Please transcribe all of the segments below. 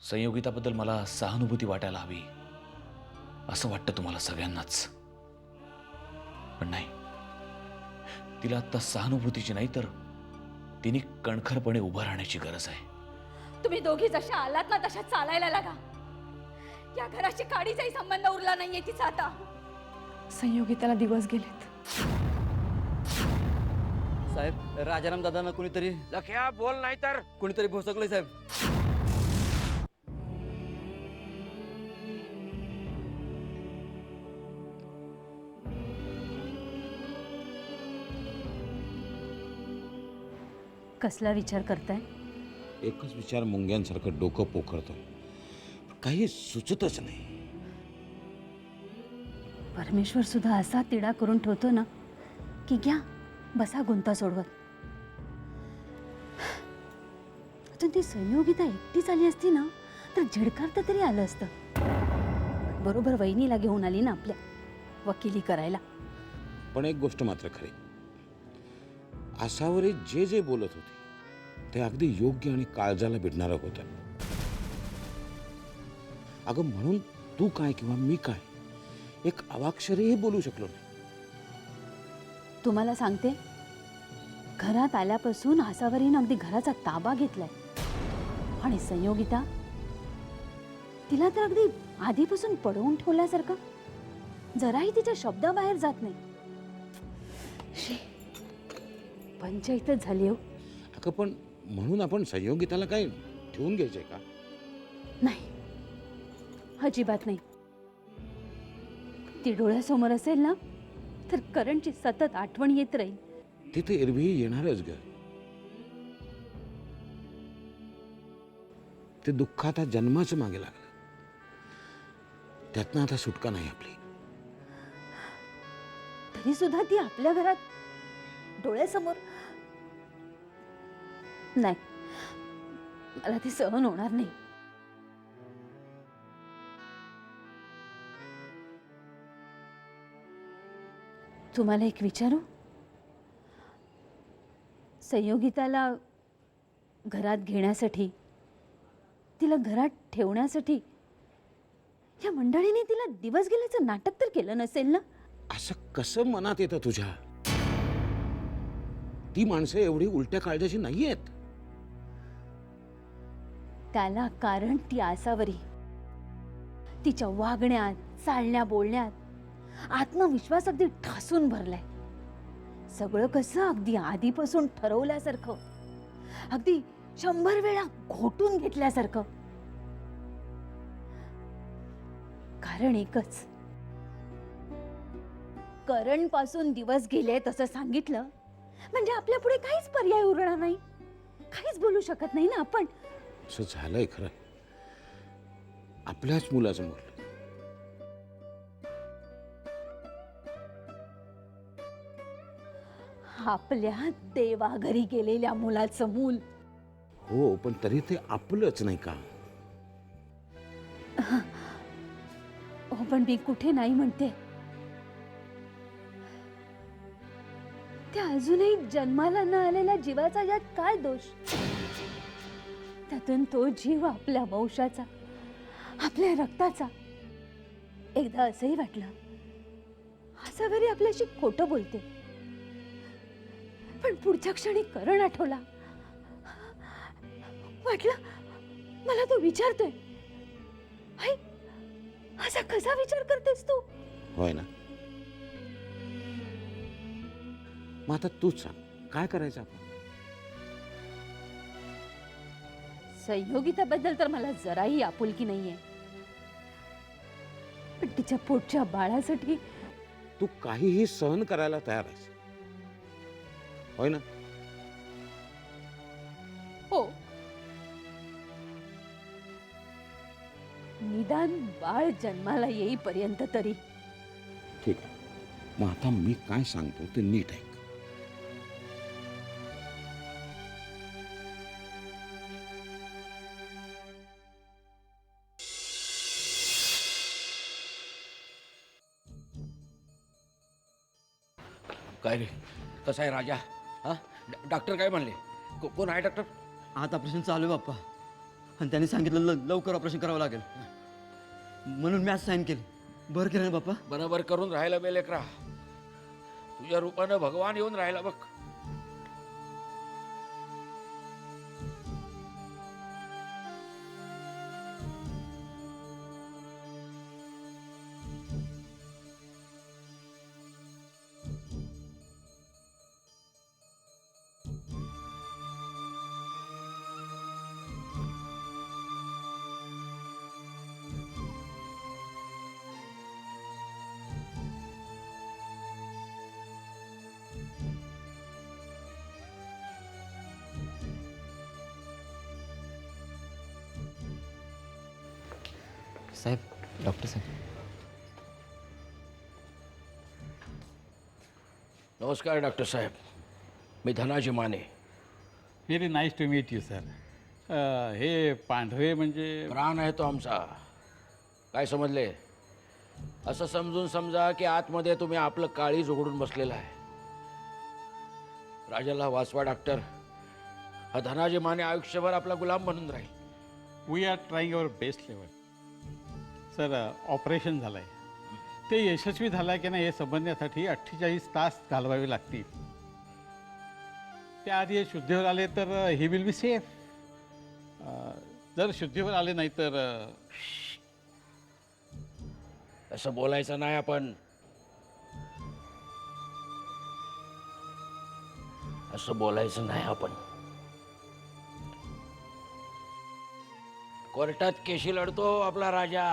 संयोगिताबद्दल मला सहानुभूती वाटायला हवी असं वाटतं तुम्हाला सगळ्यांनाच, पण नाही. तिला आता सहानुभूतीची नाही तर तिने कणखरपणे उभं राहण्याची गरज आहे. तुम्ही दोघी जशा आलात ना तशा चालायला लागा. या घराशी काडीचाही संबंध उरला नाहीये तिचा आता. संयोगिताला दिवस गेलेत. साहेब, राजाराम दादांना कोणीतरी लख्या बोल नाही तर. कोणीतरी भोसकलंय साहेब. कसला विचार करताय? एकच विचार मुंग्यांसारखं डोकं पोखरतोय, काही सुचतच नाही. परमेश्वर सुद्धा असा तिडा करून ठेवतो ना की घ्या बसा गुंता सोडवत. अजून ती संयोगिता एकटीच आली असती ना तर झिडकारता तरी आलं असतं. बरोबर वहिनीला घेऊन आली ना आपल्या वकिली करायला. पण एक गोष्ट मात्र खरी, आसावरी जे जे बोलत होते ते अगदी योग्य आणि काळजाला भिडणारं होतं. अगं, म्हणून तू काय किंवा मी काय एक अवाक्षरही बोलू शकलो नाही. तुम्हाला सांगते, घरात आल्यापासून आसावरीनं अगदी घराचा ताबा घेतलाय. आणि संयोगिता तिला तर अगदी आधीपासून पडवून ठेवल्यासारखं, जराही तिच्या शब्दाबाहेर जात नाही. पंचायतच झाली हो. अगं, पण म्हणून आपण संयोगिताला काय ठेवून घ्यायचंय का? नाही, अजिबात नाही. ती डोळ्यासमोर असेल ना तर करणची सतत आठवण येत राहील. तिथे एरवी येणारच ग. ते दुःख आता जन्माचं मागे लागलं, त्यातनं आता सुटका नाही आपली. तरी सुद्धा ती आपल्या घरात डोळ्यासमोर नाही. मला ती सहन होणार नाही. तुम्हाला एक विचारू? संयोगिताला घरात घेण्यासाठी, तिला घरात ठेवण्यासाठी या मंडळीने तिला दिवस गेल्याचं नाटक तर केलं नसेल ना? असं कसं मनात येतं तुझ्या? ती माणसं एवढी उलट्या काळजाची नाहीयेत. त्याला कारण ती आसावरी. तिच्या वागण्यात, चालण्या बोलण्यात आत्मविश्वास अगदी ठासून भरलाय. सगळं कसं अगदी आधीपासून ठरवल्यासारखं, अगदी 100 वेळा घोटून घेतल्यासारखं. कारण एकच, करण पासून दिवस गेले तसं सांगितलं म्हणजे आपल्या पुढे काहीच पर्याय उरणार नाही. काहीच बोलू शकत नाही ना आपण. असं झालंय खरं, आपल्याच मुलाचं मूल. आपल्या देवाघरी गेलेल्या मुलाचं मूल. हो, पण तरी ते आपलंच नाही का? हो, पण मी कुठे नाही म्हणते. त्या अजूनही जन्माला न आलेल्या जीवाचा यात काय दोष? त्यातून तो जीव आपल्या वंशाचा, आपल्या रक्ताचा. एकदा असंही वाटलं आसावरी आपल्याशी खोटं बोलते, पण पुढच्या क्षणी करण आठवला. वाटलं मला तो विचारतोय, आई असा कसा विचार करतेस तू? होय ना? मग आता तूच सांग, काय करायचं आपण? संयोगिताबद्दल तर मला जराही आपुलकी नाहीये, पण तिच्या पोटच्या बाळासाठी तू काहीही सहन करायला तयार आहेस, होय ना? हो, निदान बाळ जन्माला येईपर्यंत तरी. ठीक आहे, मग आता मी काय सांगतो ते नीट ऐक. काय रे, कसा आहे राजा? हा, डॉक्टर काय म्हणले? कोण आहे डॉक्टर? आत ऑपरेशन चालू आहे बाप्पा. आणि त्यांनी सांगितलं लवकर ऑपरेशन करावं लागेल म्हणून मी आज साईन केली. बरं केलं ना बाप्पा? बरोबर करून राहिला बे लेकरा. तुझ्या रूपानं भगवान येऊन राहिला बघ. साहेब, डॉक्टर साहेब. नमस्कार डॉक्टर साहेब. मी Dhanaji Mane. Very nice to meet you sir. हे पांढरे म्हणजे प्राण आहे तो आमचा. काय समजले? असं समजून समजा की आतमध्ये तुम्ही आपलं काळीज उघडून बसलेलं आहे. राजाला वाचवा डॉक्टर. हा धनाजी माने आयुष्यभर आपला गुलाम बनून राहील. We are trying our best level. Sir operation झालं आहे, ते यशस्वी झालं आहे की नाही हे समजण्यासाठी 48 तास घालवावे लागतील. त्याआधी हे शुद्धीवर आले तर ही विल बी सेफ. जर शुद्धीवर आले नाही तर असं बोलायचं नाही आपण. असं बोलायचं नाही आपण. कोर्टात केशी लढतो आपला राजा.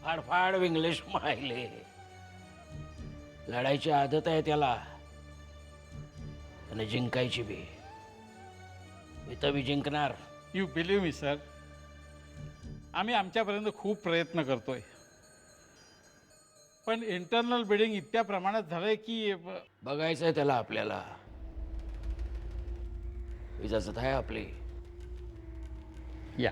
फाडफाड इंग्लिश माहिले. लढायची आदत आहे त्याला आणि जिंकायची बी. मी तर बी जिंकणार. यू बिलीव्ह मी सर, आम्ही आमच्यापर्यंत खूप प्रयत्न करतोय, पण इंटरनल बिडिंग इतक्या प्रमाणात झालं आहे की बघायचंय त्याला आपल्याला. इजाजत आहे आपली. या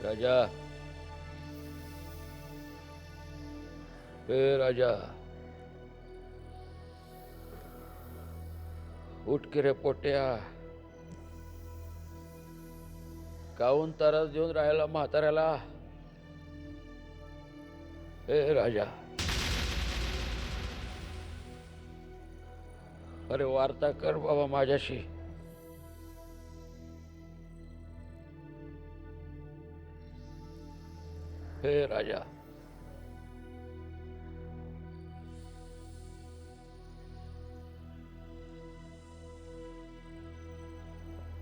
राजा, हे राजा, उठ की रे पोट्या. काहून त्रास देऊन राहिला म्हाताऱ्याला? हे राजा, अरे वार्ता कर बाबा माझ्याशी. हे राजा,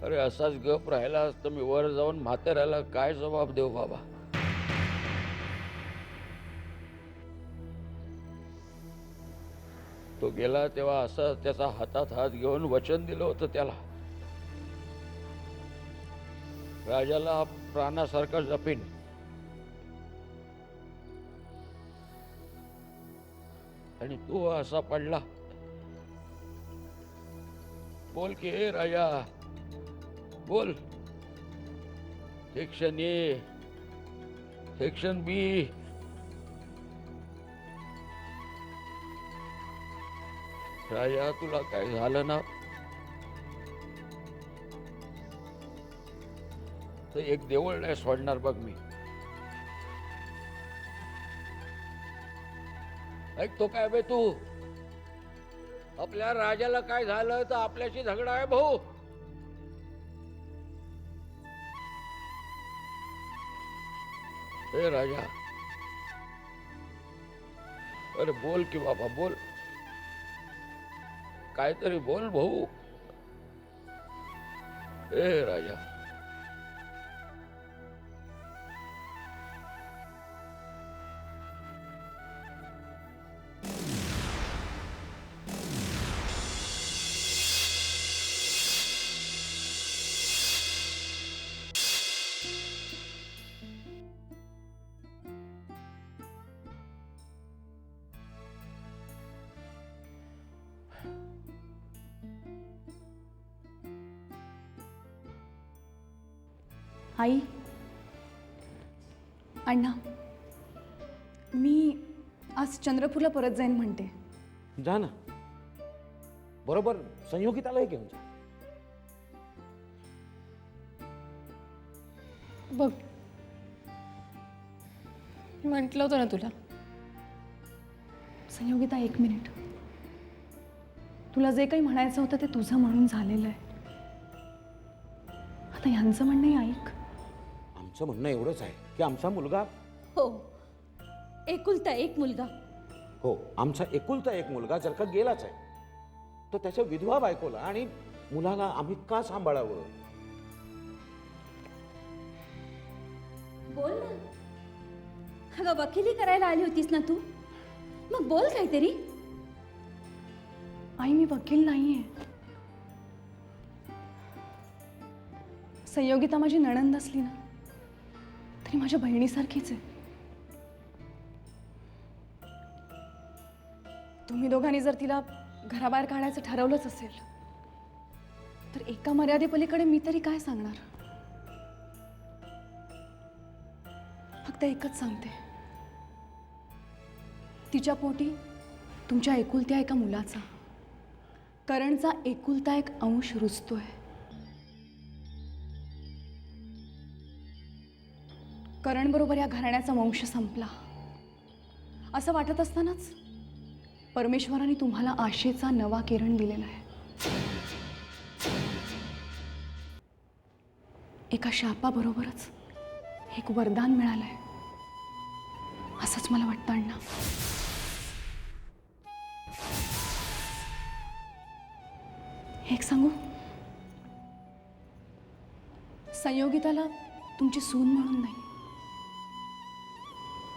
अरे असाच गप राहिला असतं मी वर जाऊन म्हाताऱ्याला काय जबाब देऊ बाबा? तो गेला तेव्हा असं त्याचा हातात हात घेऊन वचन दिलं होतं त्याला, राजाला प्राणासारखं जपीन. आणि तू असा पडला. बोल की हे राजा, बोल. सेक्शन ए, सेक्शन बी. राजा तुला काय झालं ना तर एक देवळ नाही सोडणार बघ मी. ऐकतो काय बे तू? आपल्या राजाला काय झालं तर आपल्याशी झगडा आहे भाऊ. हे राजा, अरे बोल की बाबा बोल, काहीतरी बोल भाऊ. हे राजा, आई, अण्णा, मी आज चंद्रपूरला परत जाईन म्हणते. जा ना, बरोबर संयोगितालाही घेऊन जा. बघ, मी म्हटलं होतं ना तुला. संयोगिता, एक मिनिट. तुला जे काही म्हणायचं होतं ते तुझं म्हणून झालेलं आहे. आता यांचं म्हणणंही ऐक. आमचं म्हणणं एवढंच आहे की आमचा मुलगा, हो, एकुलता एक मुलगा. हो, आमचा एकुलता एक मुलगा जर का गेलाच आहे तर त्याच्या विधवा बायकोला आणि मुलाला आम्ही का सांभाळावं? बोल ना. अगं, वकिली करायला आली होतीस ना तू, मग बोल काहीतरी. आई, मी वकील नाहीये. संयोगिता माझी नणंद असली ना तरी माझ्या बहिणीसारखीच आहे. तुम्ही दोघांनी जर तिला घराबाहेर काढायचं ठरवलंच असेल तर एका मर्यादेपलीकडे मी तरी काय सांगणार. फक्त एकच सांगते, तिच्या पोटी तुमच्या एकुलत्या एका मुलाचा, करणचा एकुलता एक अंश रुजतोय. करण बरोबर या घराण्याचा वंश संपला असं वाटत असतानाच परमेश्वराने तुम्हाला आशेचा नवा किरण दिलेला आहे. एका शापाबरोबरच एक वरदान मिळालंय असंच मला वाटतं अण्णा. एक सांगू, संयोगिताला तुमची सून म्हणून नाही,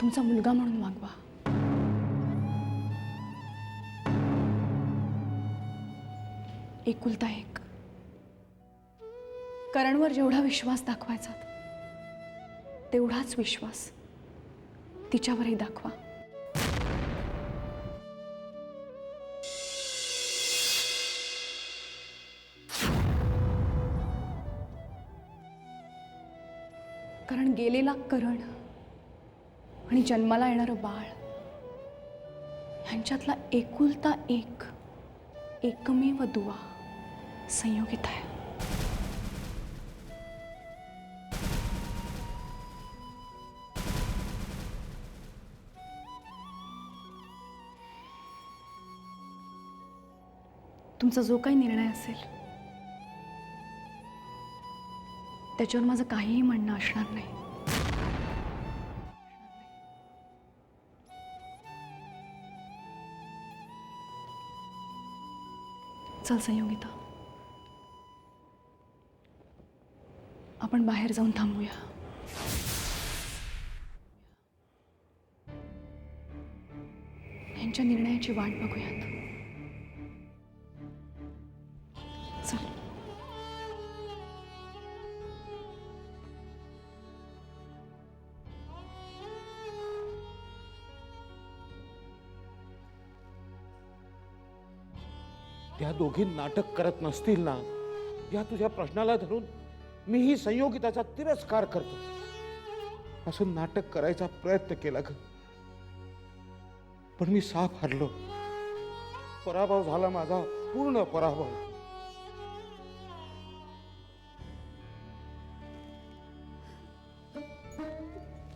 तुमचा मुलगा म्हणून वागवा. एकुलता एक. करणवर जेवढा विश्वास दाखवायचा तेवढाच विश्वास तिच्यावरही दाखवा. कारण गेलेला करण आणि जन्माला येणारं बाळ ह्यांच्यातला एकुलता एक, एकमेव दुवा संयोगिता आहे. तुमचा जो काही निर्णय असेल त्याच्यावर माझं काहीही म्हणणं असणार नाही. चल संयोगिता, आपण बाहेर जाऊन थांबूया. यांच्या निर्णयाची वाट बघूयात. चल. त्या दोघी नाटक करत नसतील ना, या तुझ्या प्रश्नाला धरून मीही संयोगिताचा तिरस्कार करतो असं नाटक करायचा प्रयत्न केला ग, पण मी साफ हरलो. पराभव झाला माझा, पूर्ण पराभव.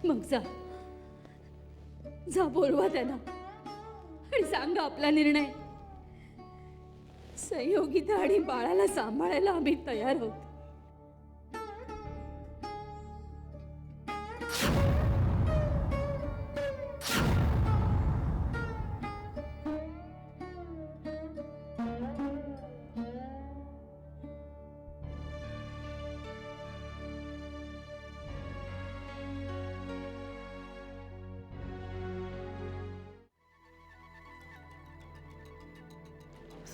मग जा बोलवा त्यांना आणि सांगा आपला निर्णय. संयोगिता आणि बाळाला सांभाळायला आम्ही तयार आहोत.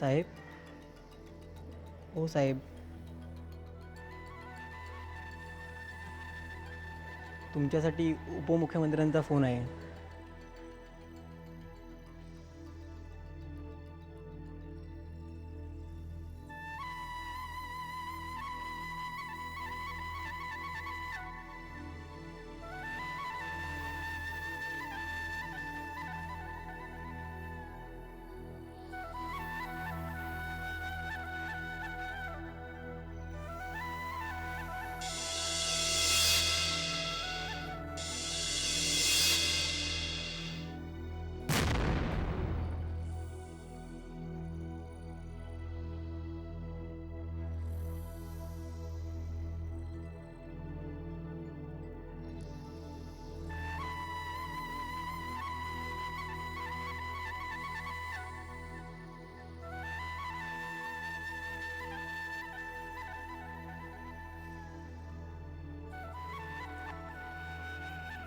साहेब, ओ साहेब, तुमच्यासाठी उपमुख्यमंत्र्यांचा फोन आहे.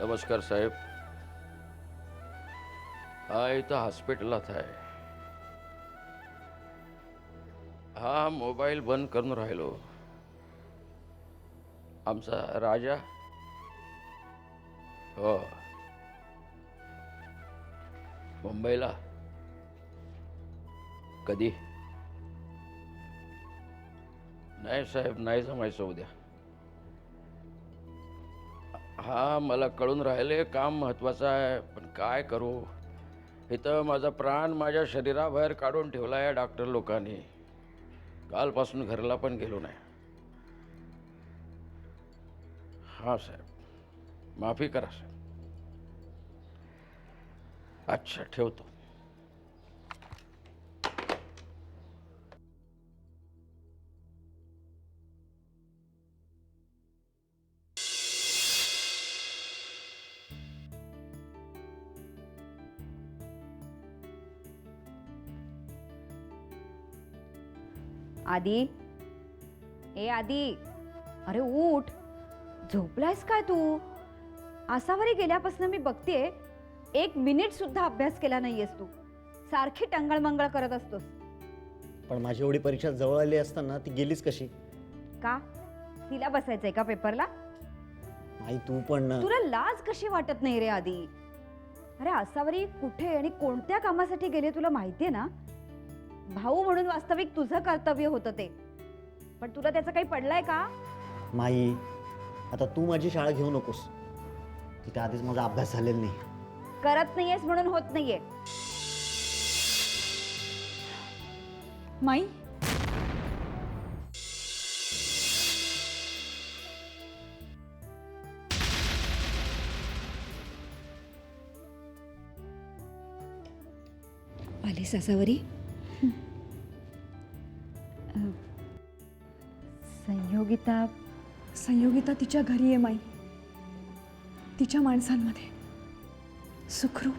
नमस्कार साहेब. हा इथं हॉस्पिटलात आहे. हा मोबाईल बंद करून राहिलो. आमचा राजा हो मुंबईला कधी नाही साहेब, नाही जमायचं उद्या. हा मला कळून राहिले काम महत्त्वाचं आहे, पण काय करू. इथं माझा प्राण माझ्या शरीराबाहेर काढून ठेवला आहे डॉक्टर लोकांनी. कालपासून घरला पण गेलो नाही. हां साहेब, माफी करा साहेब. अच्छा, ठेवतो. आदी, ए आदी, अरे उठ. झोपलायस काय तू? आसावरी गेल्यापासून मी बघतेय 1 मिनिट सुद्धा अभ्यास केला नाहीयेस तू. सारखी टंगळमंगळ करत असतोस. पण माझी एवढी परीक्षा जवळ आली असताना ती गेलीच कशी? का? तिला बसायचंय का पेपरला? आई तू पण तुला लाज कशी वाटत नाही रे आदी? अरे आसावरी कुठे आणि कोणत्या कामासाठी गेले तुला माहितीये ना? भाऊ म्हणून वास्तविक तुझं कर्तव्य होतं ते, पण तुला त्याचं काही पडलंय का? माई, आता तू माझी शाळा घेऊ नकोस. तिथे आधीच माझा अभ्यास झालेला नाही. करत नाहीयेस म्हणून होत नाहीये. माई, आलीस आसावरी? संयोगिता तिच्या घरी आहे माई, तिच्या माणसांमध्ये सुखरूप.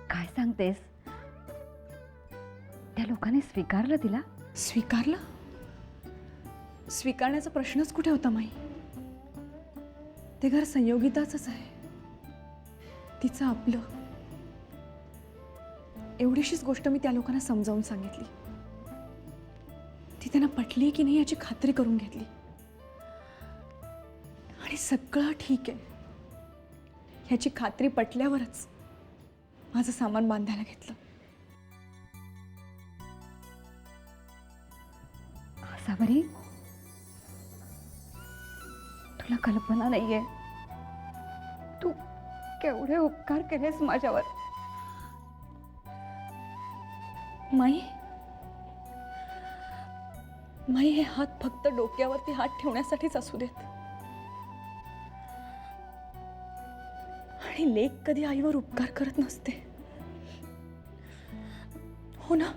काय सांगतेस? त्या लोकांनी स्वीकारलं तिला? स्वीकारलं? स्वीकारण्याचा प्रश्नच कुठे होता माई? ते घर संयोगिताचंच आहे, तिचं आपलं. एवढीशीच गोष्ट मी त्या लोकांना समजावून सांगितली. ती त्यांना पटली की नाही याची खात्री करून घेतली आणि सगळं ठीक आहे ह्याची खात्री पटल्यावरच माझं सामान बांधायला घेतलं. सावरी, तुला कल्पना नाहीये तू केवढे उपकार केलेस माझ्यावर. माई माई, हे हात फक्त डोक्यावरती हात ठेवण्यासाठीच असू देत. आणि लेक कधी आईवर उपकार करत नसते, हो ना.